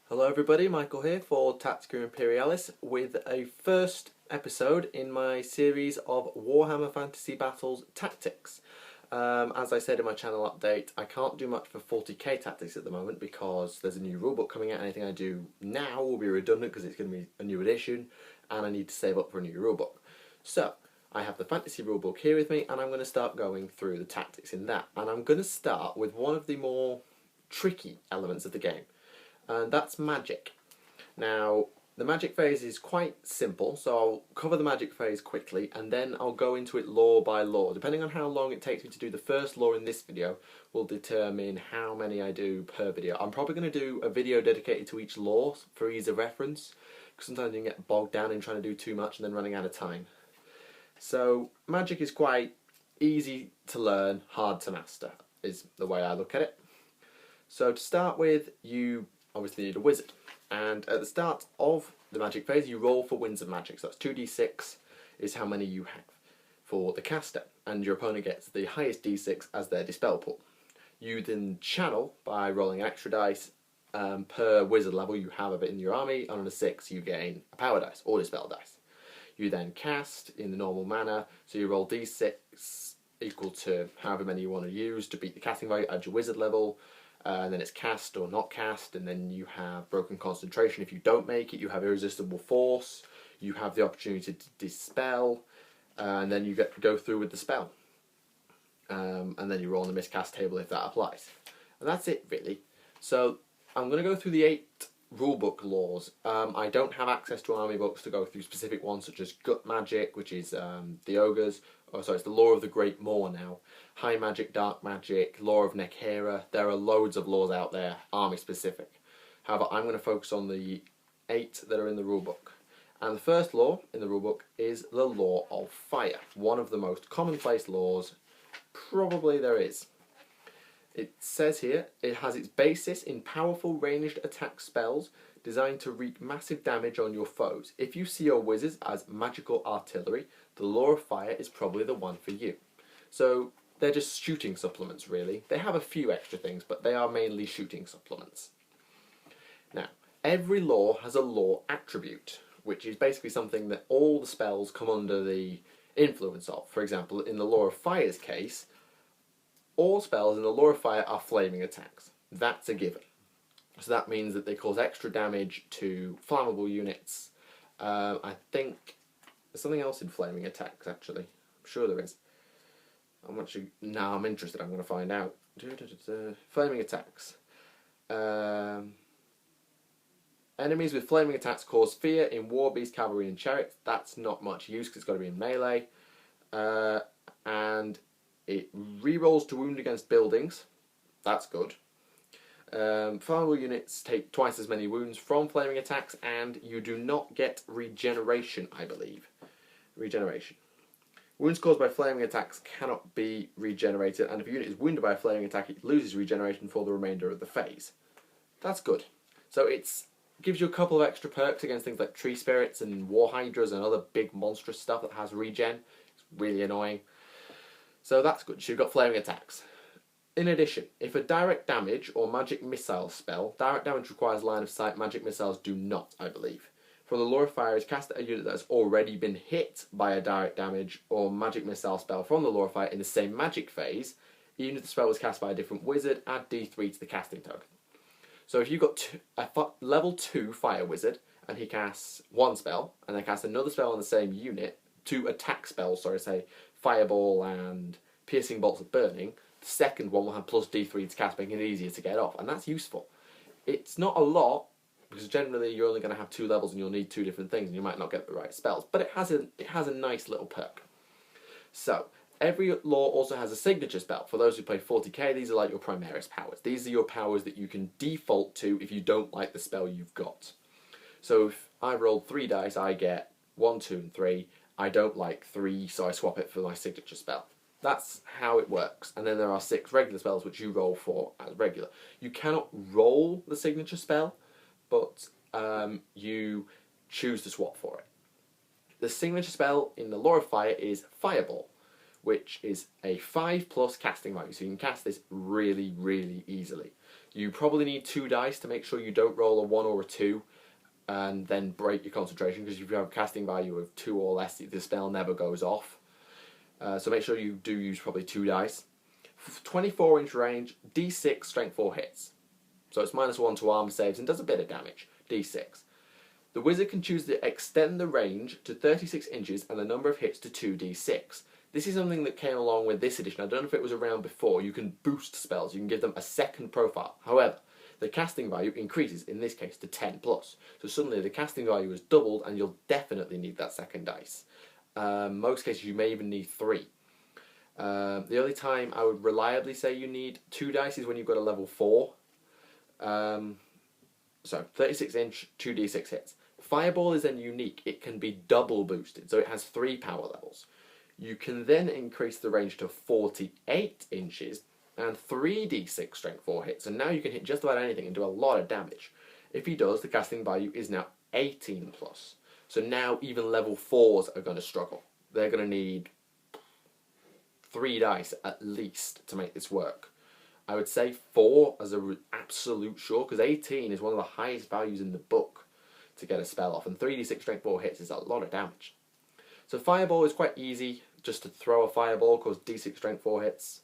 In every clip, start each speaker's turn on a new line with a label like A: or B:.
A: Hello everybody, Michael here for Tactica Imperialis with a first episode in my series of Warhammer Fantasy Battles Tactics. As I said in my channel update, I can't do much for 40k Tactics at the moment because there's a new rulebook coming out. Anything I do now will be redundant because it's going to be a new edition and I need to save up for a new rulebook. So, I have the fantasy rulebook here with me and I'm going to start going through the tactics in that. And I'm going to start with one of the more tricky elements of the game. And that's magic. Now, the magic phase is quite simple, so I'll cover the magic phase quickly and then I'll go into it law by law. Depending on how long it takes me to do the first law in this video will determine how many I do per video. I'm probably going to do a video dedicated to each law for ease of reference, because sometimes you can get bogged down in trying to do too much and then running out of time. So, magic is quite easy to learn, hard to master, is the way I look at it. So to start with, you obviously need a wizard, and at the start of the magic phase you roll for winds of magic, so that's 2d6 is how many you have for the caster, and your opponent gets the highest d6 as their dispel pool. You then channel by rolling an extra dice per wizard level you have of it in your army, and on a 6 you gain a power dice or dispel dice. You then cast in the normal manner, so you roll d6 equal to however many you want to use to beat the casting value at your wizard level. And then it's cast or not cast, and then you have broken concentration. If you don't make it, you have irresistible force, you have the opportunity to dispel, and then you get to go through with the spell. And then you roll on the miscast table if that applies. And that's it, really. So I'm going to go through the 8 rulebook laws. I don't have access to army books to go through specific ones such as gut magic, which is the ogres. Oh, sorry, it's the Law of the Great Moor now. High magic, dark magic, Law of Nekhera. There are loads of laws out there, army specific. However, I'm going to focus on the 8 that are in the rulebook. And the first law in the rulebook is the Law of Fire. One of the most commonplace laws probably there is. It says here, it has its basis in powerful ranged attack spells designed to wreak massive damage on your foes. If you see your wizards as magical artillery, the Law of Fire is probably the one for you. So they're just shooting supplements, really. They have a few extra things, but they are mainly shooting supplements. Now, every law has a law attribute, which is basically something that all the spells come under the influence of. For example, in the Law of Fire's case, all spells in the Law of Fire are flaming attacks. That's a given. So that means that they cause extra damage to flammable units. I think there's something else in flaming attacks, actually. I'm sure there is. Now I'm interested, I'm going to find out. Flaming attacks. Enemies with flaming attacks cause fear in war beast, cavalry and chariots. That's not much use because it's got to be in melee. And it rerolls to wound against buildings. That's good. Flammable units take twice as many wounds from flaming attacks, and you do not get regeneration, I believe. Regeneration. Wounds caused by flaming attacks cannot be regenerated, and if a unit is wounded by a flaming attack, it loses regeneration for the remainder of the phase. That's good. So it gives you a couple of extra perks against things like tree spirits and war hydras and other big monstrous stuff that has regen. It's really annoying. So that's good. So you've got flaming attacks. In addition, if a direct damage or magic missile spell, direct damage requires line of sight, magic missiles do not, I believe. For the Law of Fire is cast at a unit that has already been hit by a direct damage or magic missile spell from the Law of Fire in the same magic phase, even if the spell was cast by a different wizard, add d3 to the casting token. So if you've got a level 2 fire wizard and he casts one spell and then casts another spell on the same unit, 2 attack spells, say fireball and piercing bolts of burning, the second one will have plus d3 to cast, making it easier to get off, and that's useful. It's not a lot, because generally you're only going to have 2 levels and you'll need 2 different things and you might not get the right spells, but it has a nice little perk. So, every law also has a signature spell. For those who play 40k, these are like your Primaris powers. These are your powers that you can default to if you don't like the spell you've got. So if I rolled 3 dice, I get 1, 2 and 3. I don't like 3, so I swap it for my signature spell. That's how it works. And then there are 6 regular spells which you roll for as regular. You cannot roll the signature spell, but you choose to swap for it. The signature spell in the Law of Fire is Fireball, which is a 5+ casting value, so you can cast this really, really easily. You probably need 2 dice to make sure you don't roll a 1 or a 2 and then break your concentration, because if you have a casting value of 2 or less, the spell never goes off. So make sure you do use probably 2 dice. 24-inch range, D6 strength 4 hits. So it's -1 to armor saves and does a bit of damage, D6. The wizard can choose to extend the range to 36 inches and the number of hits to 2d6. This is something that came along with this edition. I don't know if it was around before. You can boost spells. You can give them a second profile. However, the casting value increases, in this case, to 10 plus. So suddenly the casting value is doubled and you'll definitely need that second dice. Most cases you may even need 3. The only time I would reliably say you need 2 dice is when you've got a level 4. So 36 inch, 2d6 hits. Fireball is then unique. It can be double boosted, so it has 3 power levels. You can then increase the range to 48 inches and 3d6 strength 4 hits, and now you can hit just about anything and do a lot of damage. If he does, the casting value is now 18 plus. So now even level 4s are going to struggle. They're going to need 3 dice at least to make this work. I would say 4 as an absolute sure, because 18 is one of the highest values in the book to get a spell off, and 3d6 strength 4 hits is a lot of damage. So Fireball is quite easy, just to throw a Fireball, cause d6 strength 4 hits,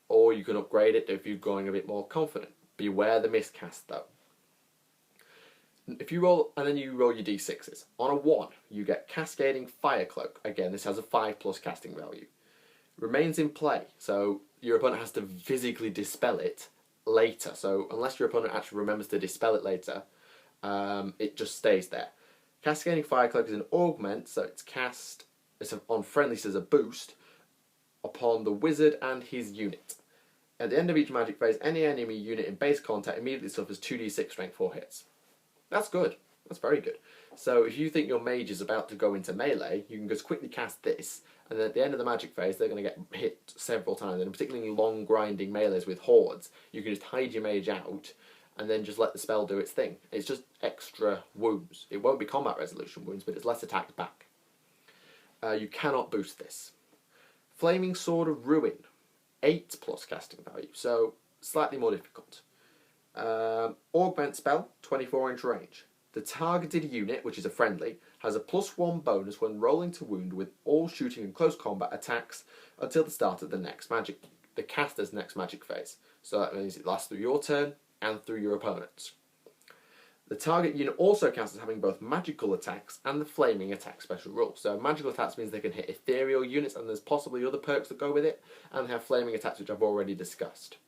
A: or you can upgrade it if you're going a bit more confident. Beware the miscast though. If you roll, and then you roll your d6s. On a 1, you get Cascading Firecloak. Again, this has a 5 plus casting value. Remains in play, so your opponent has to physically dispel it later. So unless your opponent actually remembers to dispel it later, it just stays there. Cascading Firecloak is an augment, so it's cast on friendlies as a boost upon the wizard and his unit. At the end of each magic phase, any enemy unit in base contact immediately suffers 2d6 strength 4 hits. That's good. That's very good. So if you think your mage is about to go into melee, you can just quickly cast this, and then at the end of the magic phase, they're going to get hit several times, and particularly long grinding melees with hordes, you can just hide your mage out, and then just let the spell do its thing. It's just extra wounds. It won't be combat resolution wounds, but it's less attacks back. You cannot boost this. Flaming Sword of Ruin, 8 plus casting value, so slightly more difficult. Augment spell, 24-inch range. The targeted unit, which is a friendly, has a +1 bonus when rolling to wound with all shooting and close combat attacks until the start of the caster's next magic phase. So that means it lasts through your turn and through your opponent's. The target unit also counts as having both magical attacks and the flaming attack special rule. So magical attacks means they can hit ethereal units, and there's possibly other perks that go with it, and they have flaming attacks, which I've already discussed.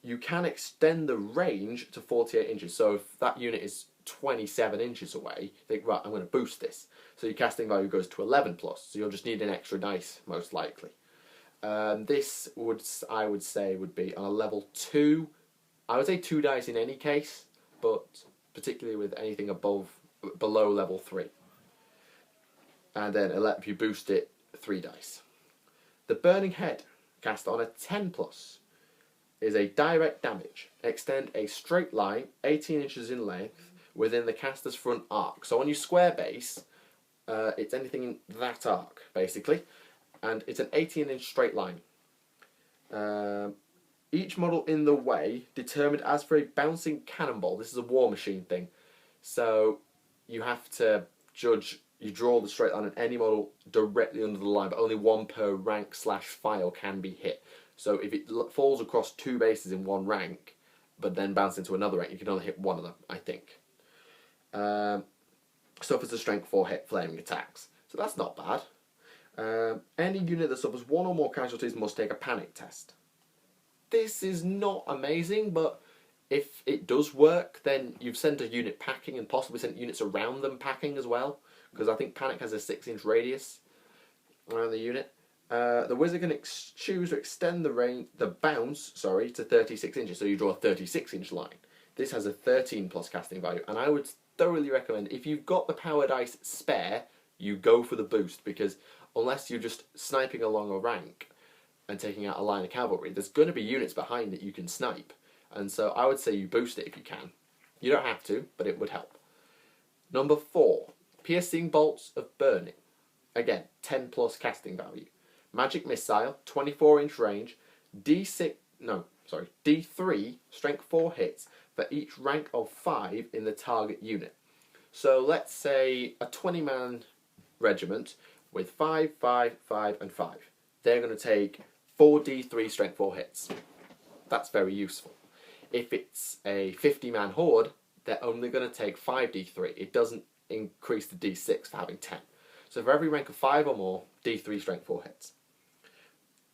A: You can extend the range to 48 inches, so if that unit is 27 inches away, think, right, I'm going to boost this. So your casting value goes to 11 plus, so you'll just need an extra dice, most likely. This would, I would say, would be on a level 2. I would say 2 dice in any case, but particularly with anything below level 3. And then if you boost it, 3 dice. The Burning Head, cast on a 10 plus, is a direct damage. Extend a straight line, 18 inches in length, within the caster's front arc. So on your square base, it's anything in that arc, basically. And it's an 18-inch straight line. Each model in the way determined as for a bouncing cannonball. This is a War Machine thing. So you have to judge, you draw the straight line on any model directly under the line, but only 1 per rank/file can be hit. So if it falls across 2 bases in 1 rank, but then bounces into another rank, you can only hit 1 of them, I think. Suffers a strength 4 hit flaming attacks. So that's not bad. Any unit that suffers 1 or more casualties must take a panic test. This is not amazing, but if it does work, then you've sent a unit packing and possibly sent units around them packing as well, because I think panic has a 6-inch radius around the unit. The wizard can choose to extend the bounce to 36 inches, so you draw a 36-inch line. This has a 13 plus casting value, and I would thoroughly recommend, if you've got the power dice spare, you go for the boost, because unless you're just sniping along a rank and taking out a line of cavalry, there's going to be units behind that you can snipe, and so I would say you boost it if you can. You don't have to, but it would help. Number 4, Piercing Bolts of Burning. Again, 10 plus casting value. Magic Missile, 24-inch range, D3 strength 4 hits for each rank of 5 in the target unit. So let's say a 20-man regiment with 5, 5, 5 and 5. They're going to take 4d3 strength 4 hits. That's very useful. If it's a 50-man horde, they're only going to take 5d3. It doesn't increase the d6 for having 10. So for every rank of 5 or more, d3 strength 4 hits.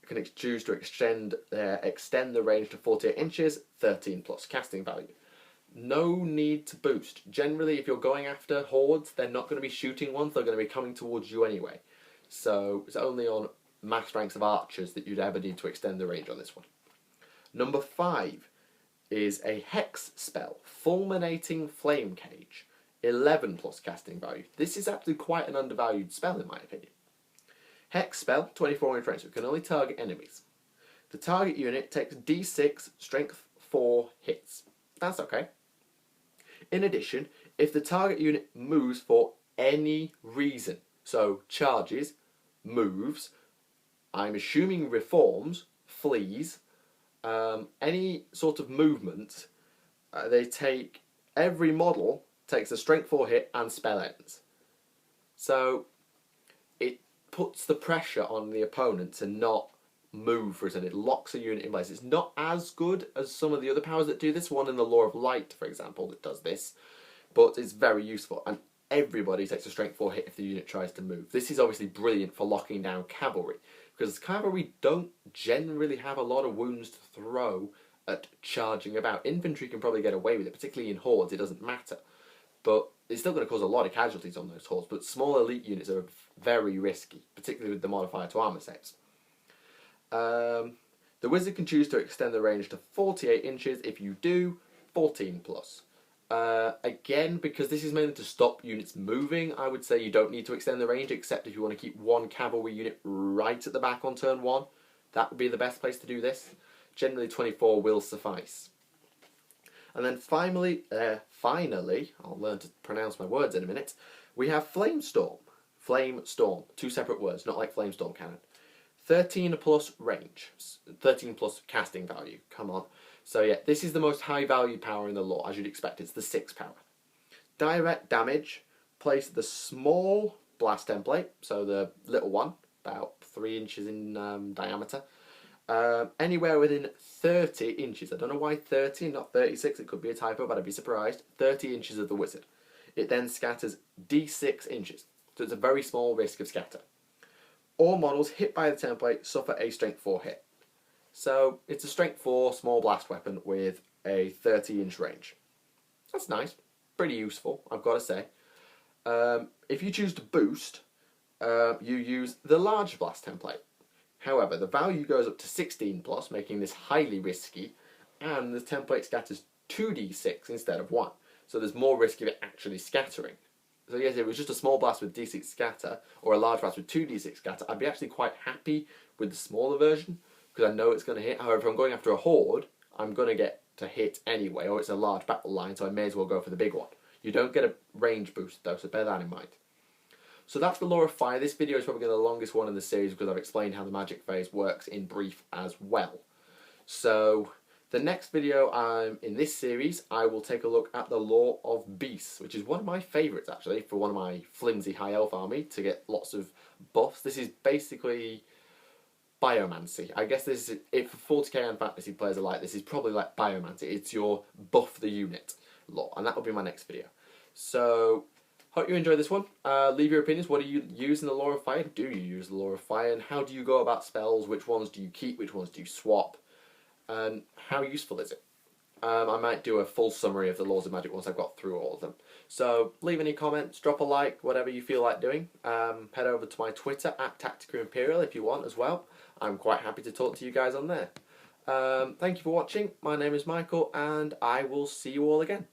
A: You can choose to extend the range to 48 inches, 13 plus casting value. No need to boost. Generally, if you're going after hordes, they're not going to be shooting ones, they're going to be coming towards you anyway. So it's only on mass ranks of archers that you'd ever need to extend the range on this one. Number 5 is a hex spell, Fulminating Flame Cage, 11 plus casting value. This is actually quite an undervalued spell in my opinion. Hex spell, 24 inch range, so it can only target enemies. The target unit takes d6 strength 4 hits. That's okay. In addition, if the target unit moves for any reason, so charges, moves, I'm assuming reforms, flees, any sort of movement, every model takes a strength 4 hit and spell ends. So it puts the pressure on the opponent to not move for it, and it locks a unit in place. It's not as good as some of the other powers that do this. One in the Law of Light, for example, that does this, but it's very useful, and everybody takes a strength 4 hit if the unit tries to move. This is obviously brilliant for locking down cavalry, because cavalry don't generally have a lot of wounds to throw at charging about. Infantry can probably get away with it, particularly in hordes, it doesn't matter. But it's still going to cause a lot of casualties on those hordes, but small elite units are very risky, particularly with the modifier to armor saves. The wizard can choose to extend the range to 48 inches. If you do, 14 plus. Again, because this is mainly to stop units moving, I would say you don't need to extend the range, except if you want to keep one cavalry unit right at the back on turn 1. That would be the best place to do this. Generally 24 will suffice. And then finally, I'll learn to pronounce my words in a minute, we have Flame Storm. Flame Storm, 2 separate words, not like Flamestorm Cannon. 13 plus range, 13 plus casting value, come on. So yeah, this is the most high value power in the lore, as you'd expect, it's the 6th power. Direct damage, place the small blast template, so the little one, about 3 inches in diameter, anywhere within 30 inches. I don't know why 30, not 36, it could be a typo, but I'd be surprised. 30 inches of the wizard. It then scatters d6 inches, so it's a very small risk of scatter. All models hit by the template suffer a strength 4 hit. So it's a strength 4 small blast weapon with a 30-inch range. That's nice, pretty useful, I've got to say. If you choose to boost, you use the large blast template. However, the value goes up to 16 plus, making this highly risky, and the template scatters 2d6 instead of 1. So there's more risk of it actually scattering. So yes, if it was just a small blast with d6 scatter, or a large blast with 2d6 scatter, I'd be actually quite happy with the smaller version, because I know it's going to hit. However, if I'm going after a horde, I'm going to get to hit anyway, or it's a large battle line, so I may as well go for the big one. You don't get a range boost though, so bear that in mind. So that's the Law of Fire. This video is probably going to be the longest one in the series because I've explained how the magic phase works in brief as well. So the next video in this series, I will take a look at the Law of Beasts, which is one of my favourites actually, for one of my flimsy high elf army to get lots of buffs. This is basically biomancy. I guess this is, if 40k and fantasy players are like this, is probably like biomancy. It's your buff the unit law, and that will be my next video. So hope you enjoyed this one. Leave your opinions. What do you use in the Law of Fire? Do you use the Law of Fire? And how do you go about spells? Which ones do you keep? Which ones do you swap? And how useful is it? I might do a full summary of the Laws of Magic once I've got through all of them. So leave any comments, drop a like, whatever you feel like doing. Head over to my Twitter, @TacticaImperial, if you want as well. I'm quite happy to talk to you guys on there. Thank you for watching. My name is Michael, and I will see you all again.